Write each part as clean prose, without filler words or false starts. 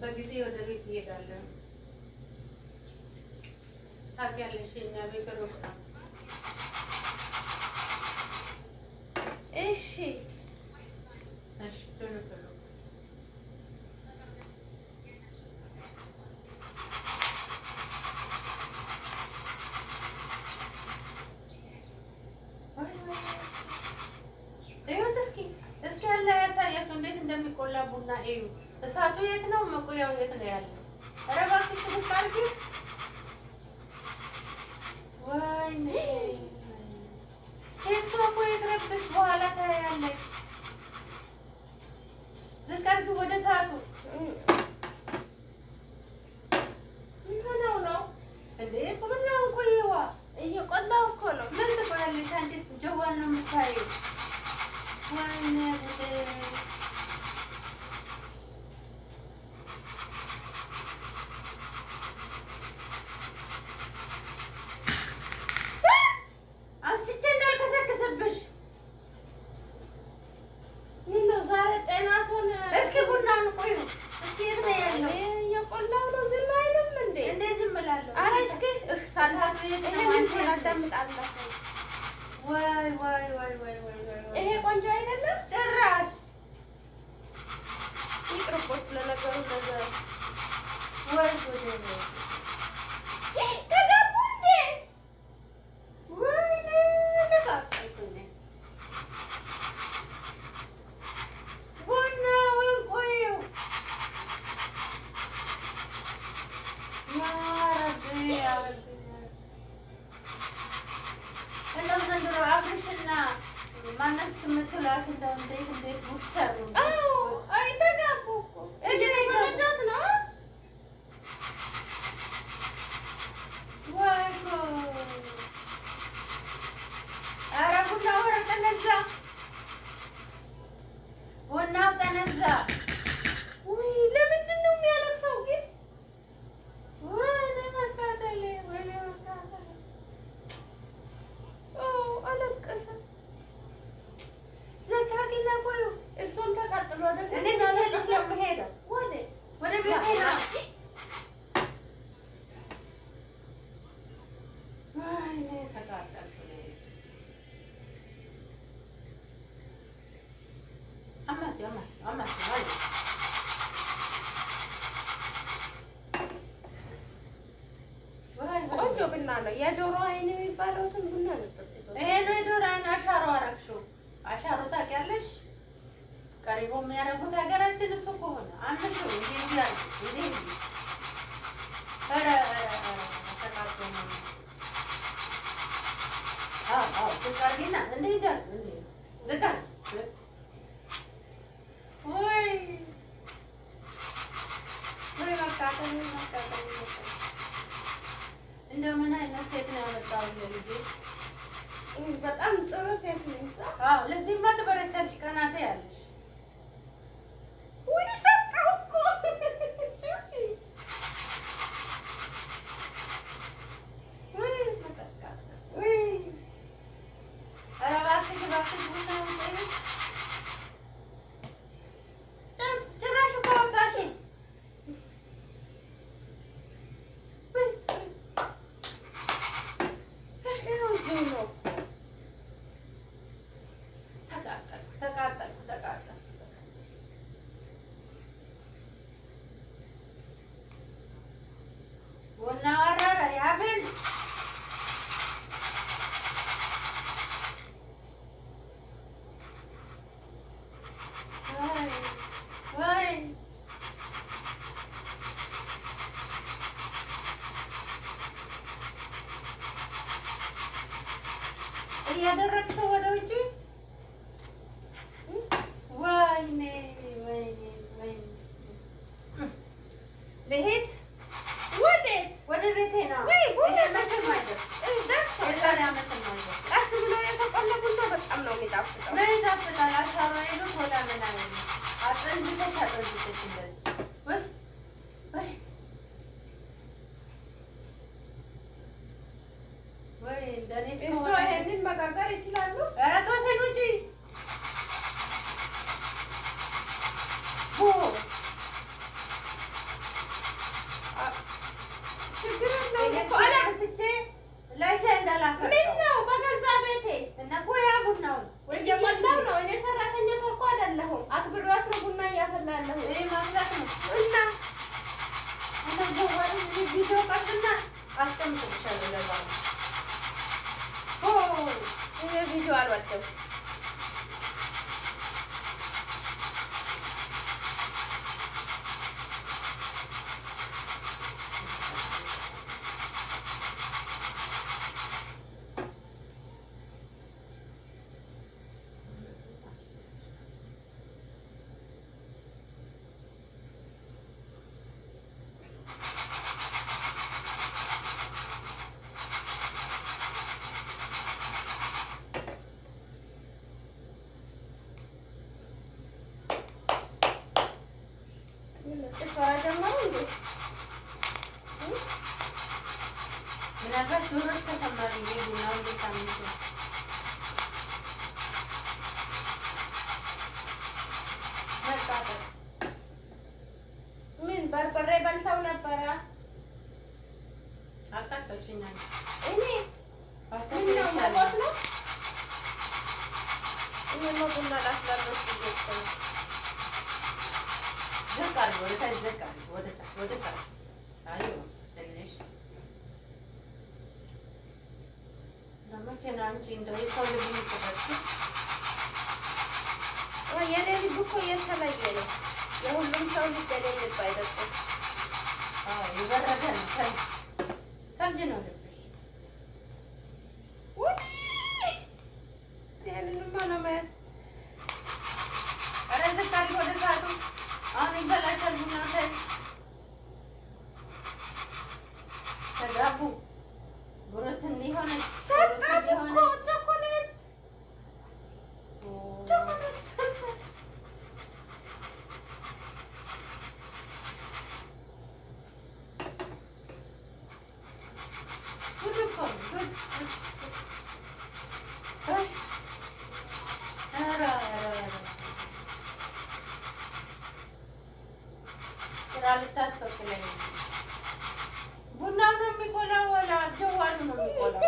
በጊዜ ወደ ቤት እሄዳለሁ። ታውቂያለሽ የእኛ ቤት ሩቅ ነው። እሺ እሺ ቶሎ ቶሎ እስኪ ያለ ያሳያችሁ እንዴት እንደሚቆላ ቡና እዩ። እሳቱ የት ነው? መቆያው የት ነው ያለው? ኧረ እባክሽ ትልቅ አድርጊ። ወይኔ ቲክቶክ ይቅርብሽ፣ በኋላ ታያለሽ። ዝቅ አድርጊ ወደ እሳቱ። ምንድነው ነው እንዴ? ቡናው ቆይዋ እየቆላው እኮ ነው። ምን ትቆያለሽ? አንቺ ጀዋል ነው የምታየው። ወይኔ ጉዴ! አንስቼ እንዳልከሰከሰብሽ። ምነው ዛሬ ጤናቱን እስኪ ቡናውን ቆዩ። እስኪ የት ነው ያለው? እየቆላው ነው። ዝም አይልም እንዴ? እንዴት ዝም እላለሁ? ኧረ እስኪ ሳላቱ ይሄን ታዳምጣለህ? ወይ ወይ ወይ ወይ ወይ ወይ! ይሄ ቆንጆ አይደለም ጭራሽ። ይቅርቦት ለነገሩ ነገር ወይ ጉዴ ነው! ተጋቡ እንዴ? ወይኔ ተቃጠልኩኝ። ቡናውን ቆዩ። ያ ረቢ ያ ረቢ! እንደው ዘንድሮ አብርሽና ማናት የምትላት እንደው እንዴት ጉድ ሰሩ። አዎ አይ ተጋቡ እኮ እየተፈረጃት ነው። ወይ ጉድ! ኧረ ቡናው ተነዛ፣ ቡናው ተነዛ። ውይ ለምንድን ነው የሚያለቅሰው ግን? ወይኔ መቃጠሌ! ወይኔ መቃጠሌ! አለቀሰ። ዘጋጊና ቆዩ። እሱም ተቃጥሎ አይደል? እኔ ትቼልሽ ነው የምሄደው። ወደ ቤቴ ነው። ወይኔ ተቃጠልኩ። አማሲ ማለት ቆንጆ ቡና ነው። የዶሮ አይን የሚባለውትን ቡና ነበር። ይሄ ነው የዶሮ አይን። አሻሮ አደረግሽው። አሻሮ ታውቂያለሽ? ቀሪቦ የሚያደርጉት ሀገራችን እሱ ከሆነ አንሽው እንዴ ያለ እንዴ! ኧረ ተቃጥሎ ነው። ትቃርጊና እንዴ ይዳል እንዴ ዝጋል። ወይ ወይ መቃጠል መቃጠል! እንደው ምን አይነት ሴት ነው ያመጣው ልጄ? በጣም ጥሩ ሴት ነኝ። አዎ ለዚህማ ትበረቻለሽ። ቀናቴ ያለሽ ውይ ሰጠው እኮ ወይ ተቃጠል። ወይ ኧረ እባክሽ እባክሽ ቡና ውጤ ጭራሽ እኮ አወጣሽኝ። ተቃጠልኩ። ቡና ወረረ ያብል ወይ እያደረግሽው ወደ ውጪ። ወይኔ ወይኔ ወይኔ! ልሂድ ወደ ቤቴ ነው። ቀስ ብሎ የተቆላ ቡና በጣም ነው የሚጣፍጠው። ምን ይጣፍጣል? አሻሮ አይሉ ሆዳ ምናምን አጥንዝተሽ እንደዚህ ወይ እንደኔ እሷ ይሄንን መጋገር ይችላሉ። ኧረ ተወሰን ውጪ። ለሻይ እንዳላፈራው ምን ነው በገዛ ቤቴ እና ቆያ ቡናውን እየቆላሁ ነው። እኔ ሰራተኛ እኮ አይደለሁም። አክብሯት ነው ቡና እያፈላለሁ። ይሄ ማምላት ነው እና አነገዋሪ ቪዲዮ ቀጥና አስቀምጥልሻለሁ ለባሉ ይሄ ቪዲዮ አልወደም። ምናልባት ጆሮሽ ተሰማሪ ቡናው እንዴት ምን በርበሬ በልተው ነበረ? አቃጠልሽኛል። እኔ ምነው ሞቆት ነው? እኔማ ቡና ላፍላለች ይገባል። ዝቅ አድርጊ፣ ወደ ታች ዝቅ አድርጊ፣ ወደ ታች አይው ትንሽ ለመቼ ነው አንቺ እንደው የሰው ልጅ የምትረሺው? የኔ ልብ እኮ የተለየ ነው። የሁሉም ሰው ልጅ የኔ ልብ አይደለም። የበረደ ነው። ተልጅ ነው ልብሽ። ያንንማ ነው ማየት። ኧረ ዝቅ አድርጊ ወደ ታች። አሁን ይበላሻል ቡናው። ተጋቡ ብሩትን ሊሆነ ሰጣት እኮ ቸኮሌት ቡናው ነው የሚቆላው ወላ ጀዋሉ ነው የሚቆላው?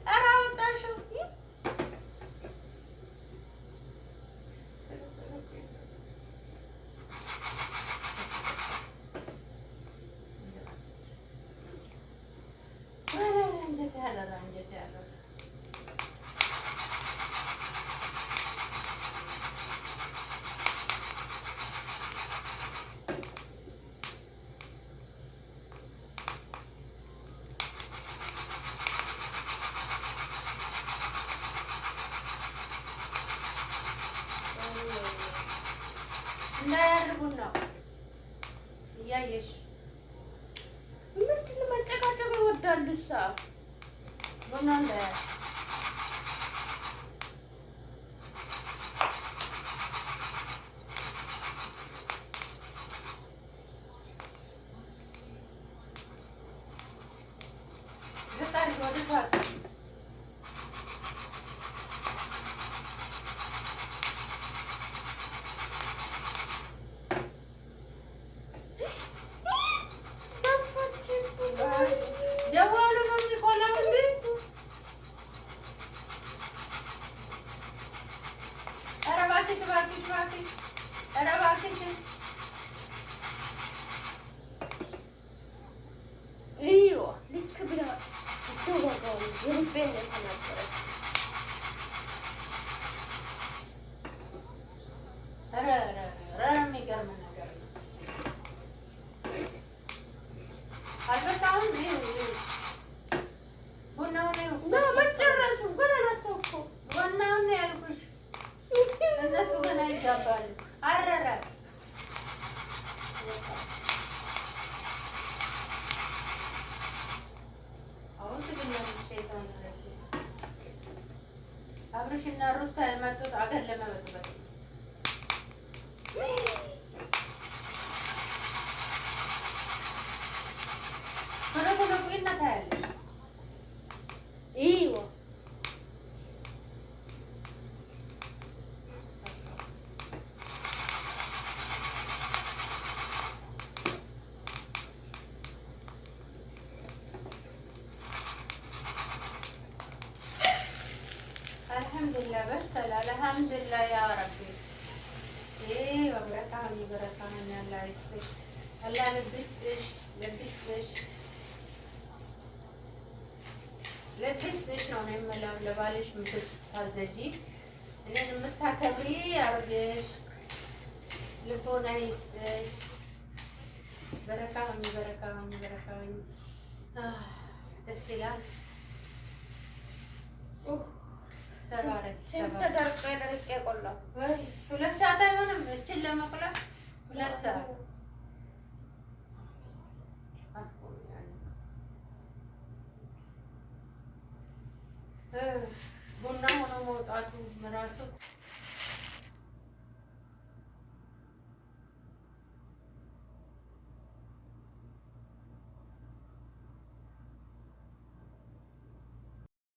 ኧረ አወጣሽው። አንጀት ያለው እንዳያርጉን ነው እያየሽ። ምንድን ነው መጨቃጨቅ ይወዳሉ? እሷ ቡና እንዳያር ዝቃሪ ወደ ታች ጀዋሉ ነው የሚቆላው እንዴ? ኧረ እባክሽ እባክሽ እባክሽ! ኧረ እባክሽ! እዩ ልክ ብላ ተወጋው የልቤን የተናገረች። ኧረ የሚገርም ነገር ነው። አልበቃም? ቡናውን ና መጨረሱ ገና ናቸው እኮ ቡናውን ነው ያልኩሽ። እነሱ ገና ይጋባሉ። አረረ አሁን ትግኛለሽ። ሸይጣን አብርሽና ሩታ የመጡት አገር ለመበጥበጥ ቁልቁልና ታያለሽ። እዩ አልሐምዱሊላህ ያ ረቢ። በረካህን ያለ አይስጥሽ አላህ ልብስሽ ነው የምለው። ለባልሽ ምግብ ታዘዢ እኔን የምታከብሪ ያርግሽ። ልቦና ይስጥሽ። በረካህን ደስ ይላል። ተባረክ ደርቄ ቆላሁ። 2 ሰዓት አይሆንም እችን ለመቁላት 2 ሰዓት ቡና ሆኖ መውጣቱ ምራሱ